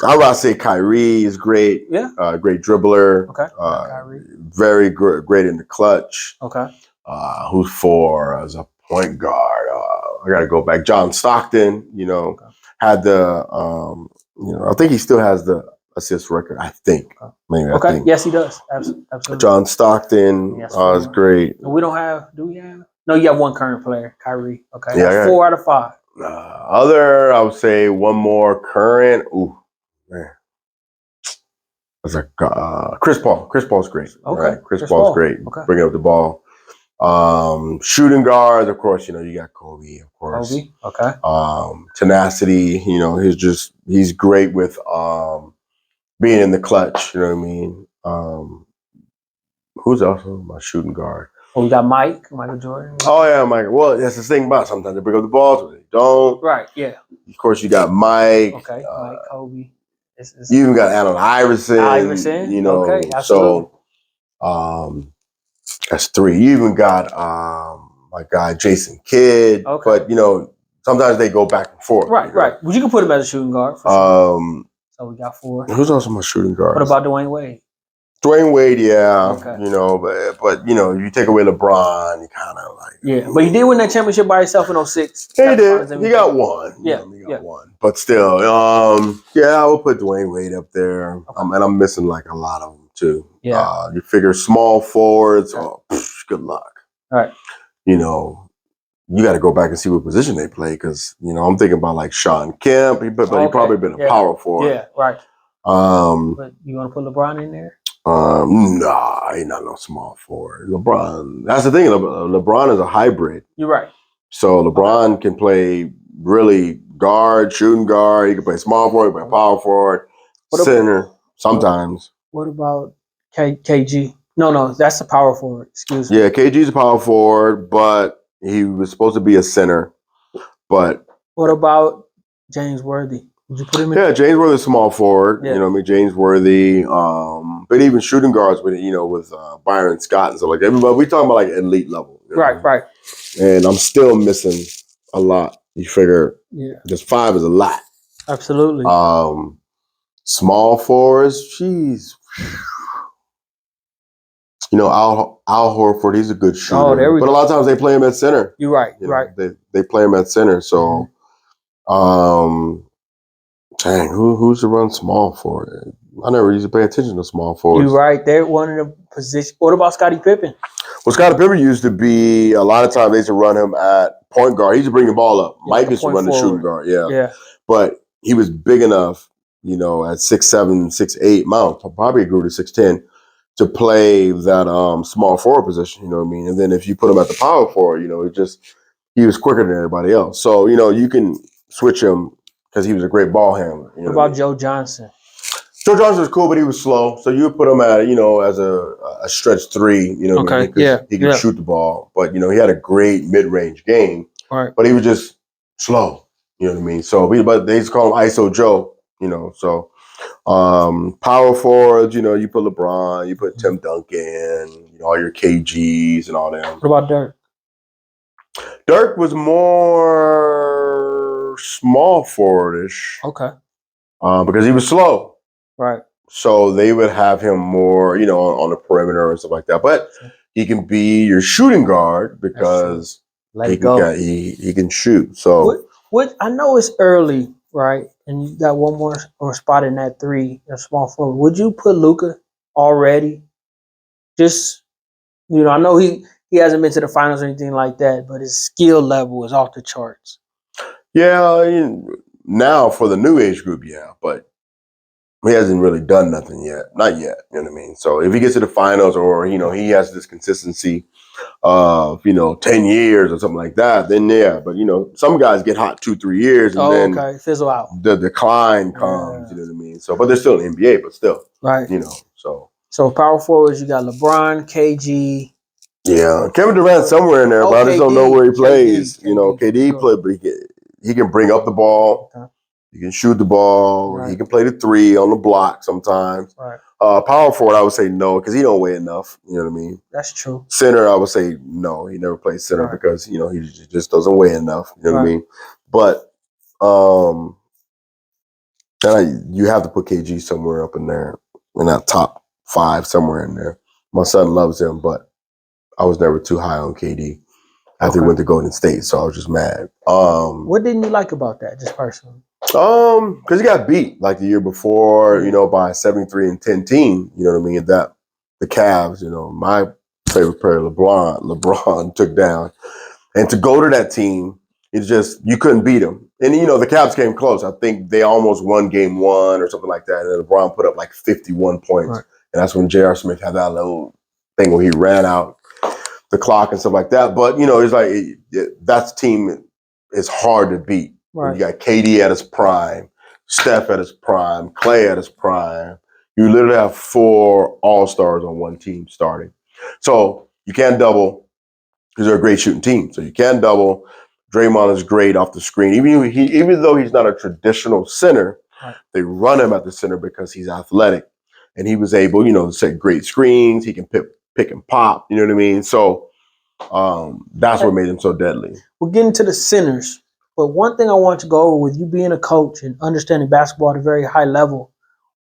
Speaker 2: I would say Kyrie is great.
Speaker 1: Yeah.
Speaker 2: Great dribbler.
Speaker 1: Okay. Kyrie.
Speaker 2: Very great in the clutch.
Speaker 1: Okay.
Speaker 2: Who's 4 as a point guard? I got to go back. John Stockton, you know, had the, you know, I think he still has the assist record. I think. Maybe.
Speaker 1: Okay.
Speaker 2: I think.
Speaker 1: Yes, he does. Absolutely.
Speaker 2: John Stockton is great.
Speaker 1: We don't have. Do we have? No, you have 1 current player, Kyrie. Okay.
Speaker 2: Yeah.
Speaker 1: That's 4 out of 5.
Speaker 2: I would say 1 more current. Ooh, man. That's like Chris Paul. Chris Paul's great.
Speaker 1: Okay.
Speaker 2: Right? Chris Paul's great.
Speaker 1: Okay.
Speaker 2: Bringing up the ball. Shooting guards, of course, you know, you got Kobe, of course.
Speaker 1: Kobe. Okay.
Speaker 2: Tenacity, you know, he's great with being in the clutch, you know what I mean? Who's also my shooting guard?
Speaker 1: Well, we got Michael Jordan.
Speaker 2: Oh yeah, Mike. Well, that's the thing about it. Sometimes they bring up the balls, but they don't.
Speaker 1: Right, yeah.
Speaker 2: Of course, you got Mike.
Speaker 1: Okay, Mike, Kobe.
Speaker 2: You even got Allen Iverson. You know,
Speaker 1: okay, absolutely.
Speaker 2: So that's 3. You even got my guy Jason Kidd. Okay. But you know, sometimes they go back and forth.
Speaker 1: Right, right. But you can put him as a shooting guard. For sure. So we got 4.
Speaker 2: Who's also my shooting guard?
Speaker 1: What about Dwayne Wade?
Speaker 2: Dwayne Wade, yeah. Okay. You know, but you know, you take away LeBron, you kind of like.
Speaker 1: Yeah, but he did win that championship by himself in 06.
Speaker 2: He did. He got 1.
Speaker 1: Yeah,
Speaker 2: he got 1. But still, yeah, I would put Dwayne Wade up there. Okay. And I'm missing like a lot of them too.
Speaker 1: Yeah.
Speaker 2: You figure small forwards. Okay. Oh, good luck.
Speaker 1: All right.
Speaker 2: You know, you got to go back and see what position they play because you know I'm thinking about like Sean Kemp, but he probably been a power forward.
Speaker 1: Yeah, right. But you want to put LeBron in there?
Speaker 2: Nah, he's not no small forward. LeBron. That's the thing. LeBron is a hybrid.
Speaker 1: You're right.
Speaker 2: So LeBron can play really guard, shooting guard. He can play small forward, he can play power forward, center sometimes.
Speaker 1: What about KG? No, that's the power forward. Excuse me.
Speaker 2: Yeah, KG's a power forward, but he was supposed to be a center. But
Speaker 1: what about James Worthy? Would you put him in?
Speaker 2: Yeah, James Worthy's small forward.
Speaker 1: Yeah.
Speaker 2: You know what I mean? James Worthy. But even shooting guards with with Byron Scott and stuff like that. But we talking about like elite level. You know
Speaker 1: right, right.
Speaker 2: And I'm still missing a lot. You figure just 5 is a lot.
Speaker 1: Absolutely.
Speaker 2: Small forwards, jeez. Al Horford, he's a good shooter.
Speaker 1: Oh, there we go.
Speaker 2: But a lot of times they play him at center.
Speaker 1: You're right, right.
Speaker 2: They play him at center. So, dang, who's to run small forward? I never used to pay attention to small forwards.
Speaker 1: You're right. They're one of the positions. What about Scottie Pippen?
Speaker 2: Well, Scottie Pippen used to be, a lot of times they used to run him at point guard. He used to bring the ball up.
Speaker 1: Yeah,
Speaker 2: Mike used to run the shooting guard.
Speaker 1: Yeah.
Speaker 2: But he was big enough, at 6'7", 6'8", Mount, probably grew to 6'10", to play that small forward position, you know what I mean? And then if you put him at the power forward, he was quicker than everybody else. So, you can switch him because he was a great ball handler.
Speaker 1: What about Joe Johnson?
Speaker 2: Joe Johnson was cool, but he was slow. So you would put him at, as a stretch 3,
Speaker 1: okay.
Speaker 2: He could shoot the ball. But, he had a great mid-range game.
Speaker 1: Right.
Speaker 2: But he was just slow, you know what I mean? So, but they used to call him ISO Joe, so power forwards, you put LeBron, you put Tim Duncan, all your KGs and all them.
Speaker 1: What about Dirk?
Speaker 2: Dirk was more small forwardish.
Speaker 1: Okay.
Speaker 2: Because he was slow.
Speaker 1: Right.
Speaker 2: So they would have him more, on the perimeter and stuff like that. But he can be your shooting guard because he can shoot. So
Speaker 1: what I know it's early, right? And you got one more spot in that 3, a small forward. Would you put Luka already? Just I know he hasn't been to the finals or anything like that, but his skill level is off the charts.
Speaker 2: Yeah, now for the new age group, but he hasn't really done nothing yet. Not yet, you know what I mean? So if he gets to the finals or, he has this consistency of, 10 years or something like that, then But, some guys get hot 2-3 years and then
Speaker 1: fizzle out.
Speaker 2: The decline comes, you know what I mean? So, but they're still in the NBA, but still.
Speaker 1: Right.
Speaker 2: So
Speaker 1: power forwards, you got LeBron, KG.
Speaker 2: Yeah. Kevin Durant's somewhere in there, but I just don't know where he plays. KD played, but he can bring up the ball. Okay. He can shoot the ball. Right. He can play the 3 on the block sometimes.
Speaker 1: Right.
Speaker 2: Power forward, I would say no, because he don't weigh enough. You know what I mean?
Speaker 1: That's true.
Speaker 2: Center, I would say no. He never played center because, he just doesn't weigh enough. You know what I mean? But you have to put KG somewhere up in there, in that top 5, somewhere in there. My son loves him, but I was never too high on KD after he went to Golden State, so I was just mad.
Speaker 1: What didn't you like about that, just personally?
Speaker 2: Because he got beat like the year before, by a 73-10 team. You know what I mean? That the Cavs, my favorite player, LeBron took down, and to go to that team, it's just you couldn't beat them. And the Cavs came close. I think they almost won game 1 or something like that. And then LeBron put up like 51 points, and that's when J.R. Smith had that little thing where he ran out the clock and stuff like that. But it's like that team is hard to beat. Right. You got KD at his prime, Steph at his prime, Clay at his prime. You literally have 4 all-stars on one team starting. So you can't double because they're a great shooting team. So you can't double. Draymond is great off the screen. Even though he's not a traditional center, they run him at the center because he's athletic. And he was able, to set great screens. He can pick and pop, you know what I mean? So that's what made him so deadly.
Speaker 1: We're getting to the centers. But one thing I want to go over with you being a coach and understanding basketball at a very high level,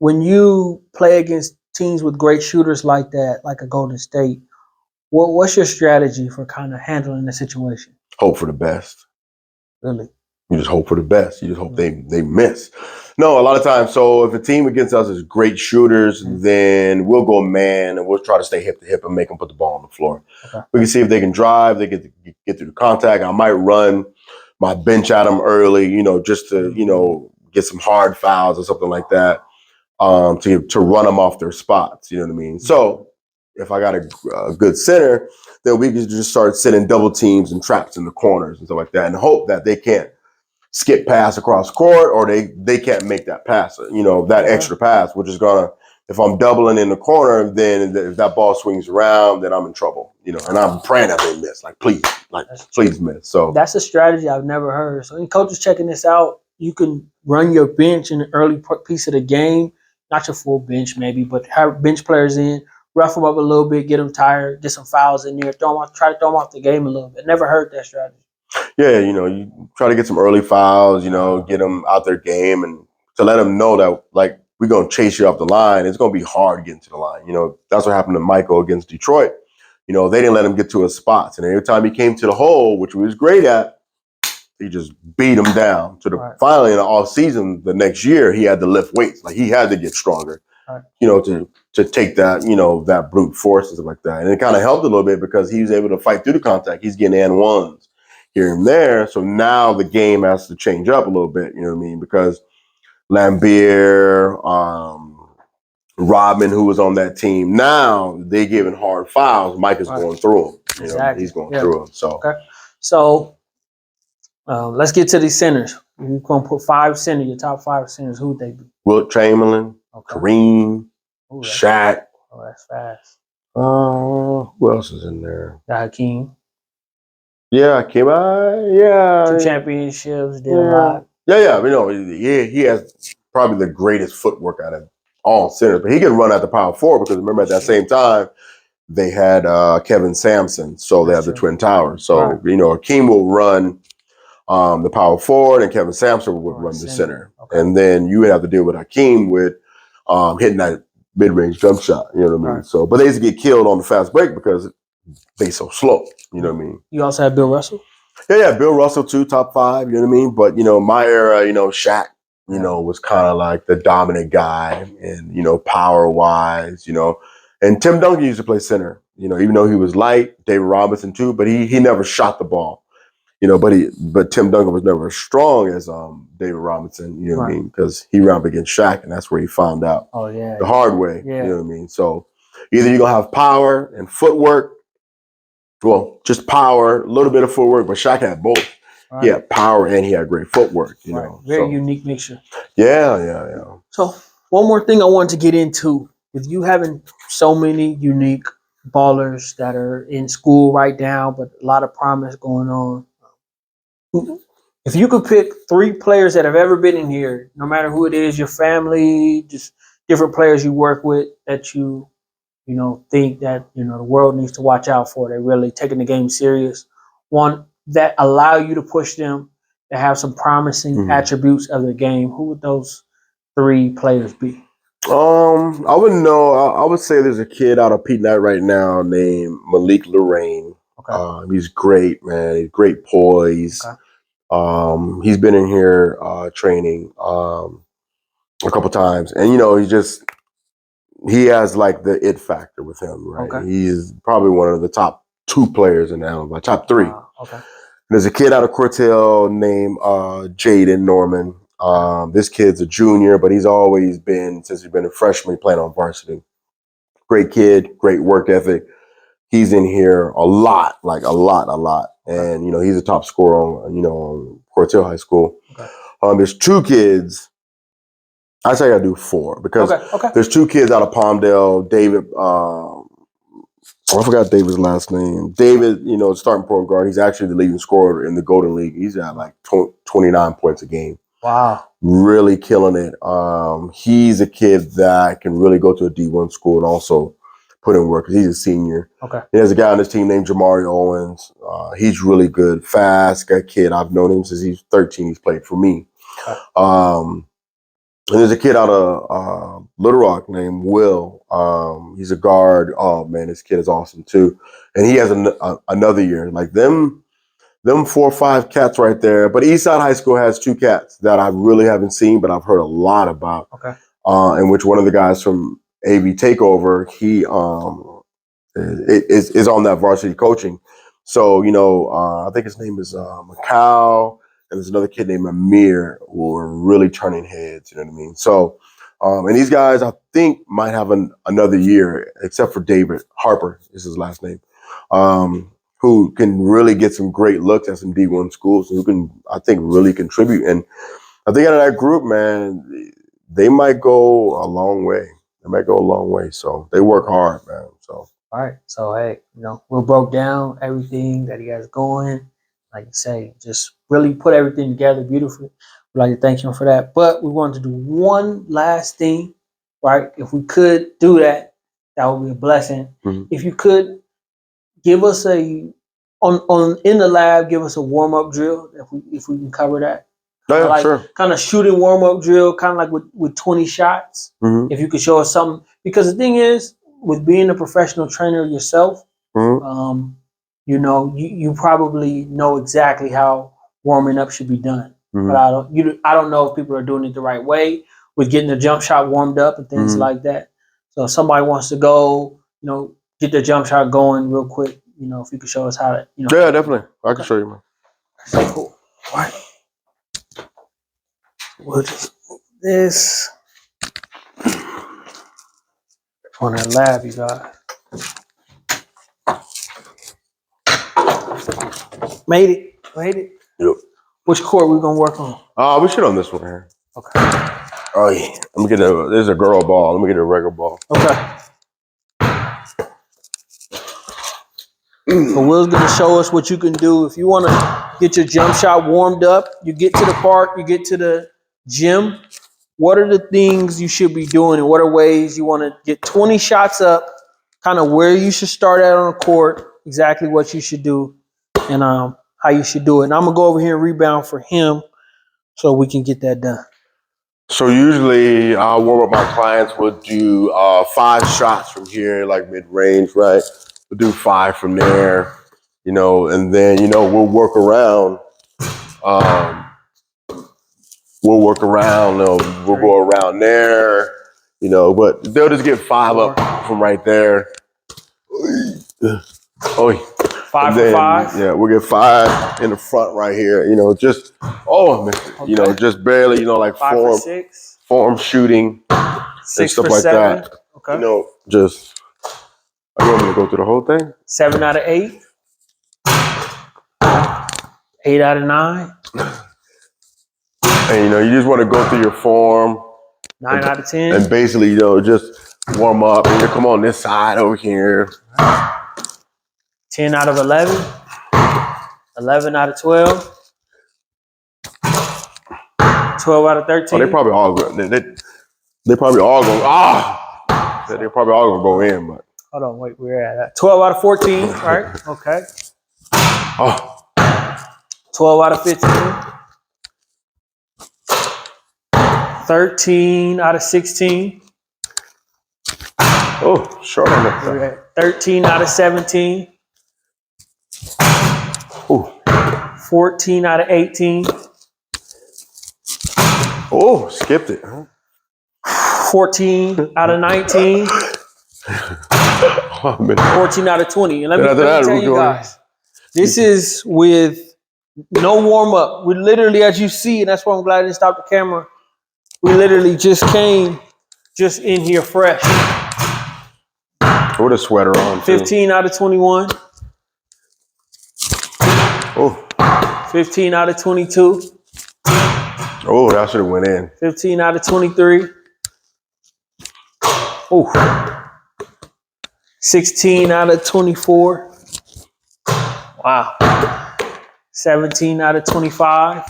Speaker 1: when you play against teams with great shooters like that, like a Golden State, what's your strategy for kind of handling the situation?
Speaker 2: Hope for the best.
Speaker 1: Really?
Speaker 2: You just hope for the best. You just hope they miss. No, a lot of times. So if a team against us is great shooters, then we'll go man and we'll try to stay hip to hip and make them put the ball on the floor. Okay. We can see if they can drive, they get through the contact. I might run my bench at them early, just to, get some hard fouls or something like that. to run them off their spots. You know what I mean? So if I got a good center, then we could just start setting double teams and traps in the corners and stuff like that, and hope that they can't skip pass across court, or they can't make that pass, that extra pass, which is gonna, if I'm doubling in the corner, then if that ball swings around, then I'm in trouble, and I'm praying that they miss. Like, please miss. So
Speaker 1: that's a strategy I've never heard. So any coaches checking this out, you can run your bench in the early piece of the game, not your full bench maybe, but have bench players in, rough them up a little bit, get them tired, get some fouls in there, try to throw them off the game a little bit. Never heard that strategy.
Speaker 2: Yeah, you try to get some early fouls, get them out their game, and to let them know that, like, we're going to chase you off the line. It's going to be hard getting to the line. That's what happened to Michael against Detroit. They didn't let him get to his spots. And every time he came to the hole, which he was great at, he just beat him down. Finally, in the off season, the next year, he had to lift weights. Like, he had to get stronger, to take that, that brute force and stuff like that. And it kind of helped a little bit because he was able to fight through the contact. He's getting and ones here and there. So now the game has to change up a little bit, you know what I mean? Because Lambier, Rodman, who was on that team, now they giving hard fouls. Mike is going through them.
Speaker 1: Exactly.
Speaker 2: He's going through them. So,
Speaker 1: so let's get to these centers. We're going to put 5 centers, your top 5 centers. Who would they be?
Speaker 2: Wilt Chamberlain, Kareem, Shaq.
Speaker 1: Oh, that's fast.
Speaker 2: Who else is in there?
Speaker 1: Hakeem.
Speaker 2: Yeah, Hakeem. Yeah.
Speaker 1: 2 championships, did a lot.
Speaker 2: Yeah. He has probably the greatest footwork out of all centers, but he can run at the power forward because remember at that same time they had Kevin Sampson, so they have the Twin Towers. So Hakeem will run the power forward, and Kevin Sampson would run the center, and then you would have to deal with Hakeem with hitting that mid-range jump shot. You know what I mean? So, but they used to get killed on the fast break because they so slow. You know what I mean?
Speaker 1: You also have Bill Russell.
Speaker 2: Yeah, Bill Russell too, top 5. You know what I mean? But my era, Shaq, was kind of like the dominant guy, and power wise, and Tim Duncan used to play center. Even though he was light, David Robinson too, but he never shot the ball. But Tim Duncan was never as strong as David Robinson. You know what I mean? Because he ran up against Shaq, and that's where he found out the hard way.
Speaker 1: Yeah.
Speaker 2: You know what I mean? So either you're gonna have power and footwork. Well, just power, a little bit of footwork, but Shaq had both. Right. He had power and he had great footwork,
Speaker 1: Very unique mixture.
Speaker 2: Yeah.
Speaker 1: So one more thing I wanted to get into, with you having so many unique ballers that are in school right now, but a lot of promise going on. If you could pick 3 players that have ever been in here, no matter who it is, your family, just different players you work with that you think that, the world needs to watch out for. They're really taking the game serious. One that allow you to push them to have some promising attributes of the game. Who would those 3 players be?
Speaker 2: I wouldn't know. I would say there's a kid out of Pete Knight right now named Malik Lorraine. Okay. He's great, man. He's great poise. Okay. He's been in here training a couple times, and he has like the it factor with him, right? Okay. He's probably one of the top 2 players in the NFL, top 3.
Speaker 1: Okay.
Speaker 2: There's a kid out of Cortell named Jaden Norman. This kid's a junior, but he's always been, since he's been a freshman, playing on varsity. Great kid, great work ethic. He's in here a lot, like a lot. And, he's a top scorer on Cortell High School. Okay. There's 2 kids. I say I do 4 because there's 2 kids out of Palmdale. David, I forgot David's last name. David, starting point guard. He's actually the leading scorer in the Golden League. He's at like 29 points a game.
Speaker 1: Wow.
Speaker 2: Really killing it. He's a kid that can really go to a D1 school and also put in work because he's a senior. Okay. There's a guy on this team named Jamari Owens. He's really good, fast. That kid, I've known him since he's 13. He's played for me. Okay. And there's a kid out of Little Rock named Will. He's a guard. Oh man, this kid is awesome too. And he has another year. Like them 4 or 5 cats right there. But Eastside High School has 2 cats that I really haven't seen, but I've heard a lot about. Okay. In which one of the guys from AV Takeover, he is on that varsity coaching. So I think his name is Macau. And there's another kid named Amir who are really turning heads, you know what I mean? So And these guys, I think, might have another year, except for David Harper is his last name, who can really get some great looks at some D1 schools, who can, I think, really contribute. And I think out of that group, man, they might go a long way. They might go a long way. So they work hard, man. So.
Speaker 1: All right. So, hey, we broke down everything that he has going. Like you say, just really put everything together beautifully. We'd like to thank him for that. But we wanted to do one last thing, right? If we could do that, that would be a blessing.
Speaker 2: Mm-hmm.
Speaker 1: If you could give us in the lab, give us a warm-up drill, if we can cover that.
Speaker 2: Yeah, sure.
Speaker 1: Kind of shooting warm-up drill, kind of like with 20 shots.
Speaker 2: Mm-hmm.
Speaker 1: If you could show us something. Because the thing is, with being a professional trainer yourself,
Speaker 2: mm-hmm.
Speaker 1: You probably know exactly how warming up should be done.
Speaker 2: Mm-hmm.
Speaker 1: But I don't know if people are doing it the right way with getting the jump shot warmed up and things
Speaker 2: mm-hmm.
Speaker 1: like that. So if somebody wants to go, get their jump shot going real quick, if you could show us how to,
Speaker 2: Yeah, definitely. I can show you, man.
Speaker 1: So cool. All right. We'll just move this on that lab, you guys. Made it.
Speaker 2: Yep.
Speaker 1: Which chord we gonna work on?
Speaker 2: We should on this one here.
Speaker 1: Okay.
Speaker 2: Oh yeah. Let me get there's a girl ball. Let me get a regular ball.
Speaker 1: Okay. So Will's gonna show us what you can do if you want to get your jump shot warmed up. You get to the park, you get to the gym. What are the things you should be doing, and what are ways you want to get 20 shots up? Kind of where you should start at on the court, exactly what you should do, and how you should do it. And I'm gonna go over here and rebound for him, so we can get that done.
Speaker 2: So usually I'll warm up my clients. We'll do 5 shots from here, like mid-range, right? We'll do 5 from there, and then, we'll work around. We'll work around, we'll go around there, but they'll just get 5 up from right there. Oh,
Speaker 1: 5 for 5?
Speaker 2: Yeah, we'll get 5 in the front right here, just,
Speaker 1: okay.
Speaker 2: Just barely, like
Speaker 1: 5 for 6.
Speaker 2: Form shooting,
Speaker 1: 6
Speaker 2: and stuff
Speaker 1: for
Speaker 2: like
Speaker 1: 7.
Speaker 2: that.
Speaker 1: Okay.
Speaker 2: Just, I want me to go through the whole thing?
Speaker 1: 7 out of 8. 8 out of 9.
Speaker 2: And, you just want to go through your form.
Speaker 1: 9 out of 10.
Speaker 2: And basically, just warm up. And you come on this side over here.
Speaker 1: 10 out of 11. 11 out of 12. 12 out of 13.
Speaker 2: Oh, they probably all they probably all going, they probably all going to go in, but.
Speaker 1: Hold on, wait, we're at 12 out of 14, right? Okay. 12 out of 15. 13 out of 16.
Speaker 2: Oh, short on that.
Speaker 1: We're at 13 out of 17.
Speaker 2: Ooh.
Speaker 1: 14 out of 18.
Speaker 2: Oh, skipped it. Huh?
Speaker 1: 14 out of 19. 14 out of 20. And let me tell you guys, this is with no warm up. We literally, as you see, and that's why I'm glad I didn't stop the camera. We literally just came in here fresh.
Speaker 2: With a sweater on.
Speaker 1: 15 out of 21.
Speaker 2: Oh.
Speaker 1: 15 out of 22.
Speaker 2: Oh, that should have went in.
Speaker 1: 15 out of 23. Oh. 16 out of 24. Wow. 17 out of 25.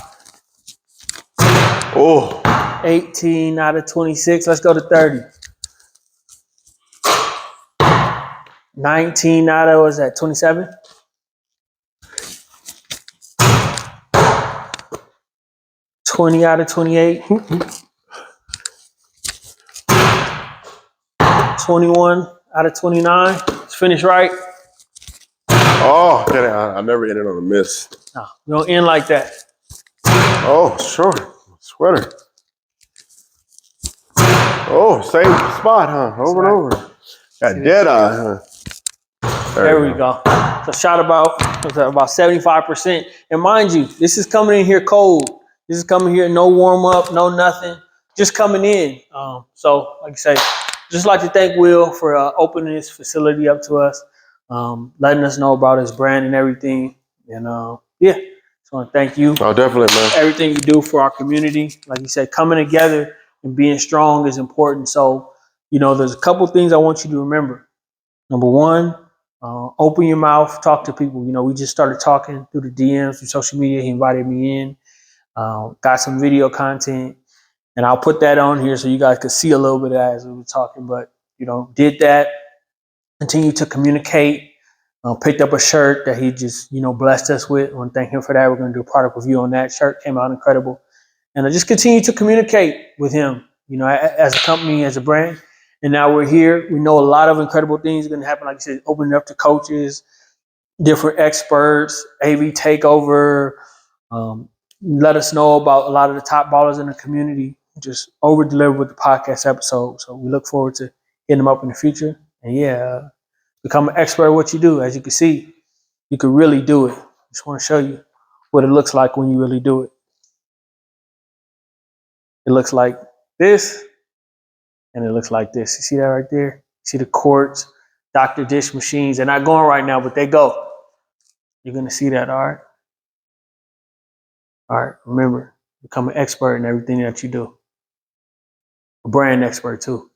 Speaker 2: Oh.
Speaker 1: 18 out of 26. Let's go to 30. 19 out of, was that 27? 20 out of 28. 21 out of 29. Let's finish right.
Speaker 2: Oh, I never ended on a miss.
Speaker 1: No, we don't end like that.
Speaker 2: Oh, sure. Sweater. Oh, same spot, huh? Over and over. Got dead eye, huh?
Speaker 1: There we go. So shot about 75%. And mind you, this is coming in here cold. This is coming here, no warm up, no nothing. just coming in. So, like I say, just like to thank Will for opening this facility up to us, letting us know about his brand and everything. And yeah, just want to thank you.
Speaker 2: Oh, definitely, man.
Speaker 1: Everything you do for our community. Like you said, coming together and being strong is important. So, there's a couple things I want you to remember. Number one, open your mouth, talk to people. We just started talking through the DMs, through social media. He invited me in, got some video content, and I'll put that on here so you guys could see a little bit of that as we were talking. But, did that, continue to communicate, picked up a shirt that he just, blessed us with. I want to thank him for that. We're going to do a product review on that. Shirt came out incredible. And I just continue to communicate with him, as a company, as a brand. And now we're here. We know a lot of incredible things are going to happen. Like I said, opening up to coaches, different experts, AV takeover. Let us know about a lot of the top ballers in the community. Just over deliver with the podcast episode. So we look forward to hitting them up in the future. And yeah, become an expert at what you do. As you can see, you can really do it. Just want to show you what it looks like when you really do it. It looks like this, and it looks like this. You see that right there? See the quartz, Dr. Dish machines. They're not going right now, but they go. You're going to see that, all right? All right, remember, become an expert in everything that you do. A brand expert, too.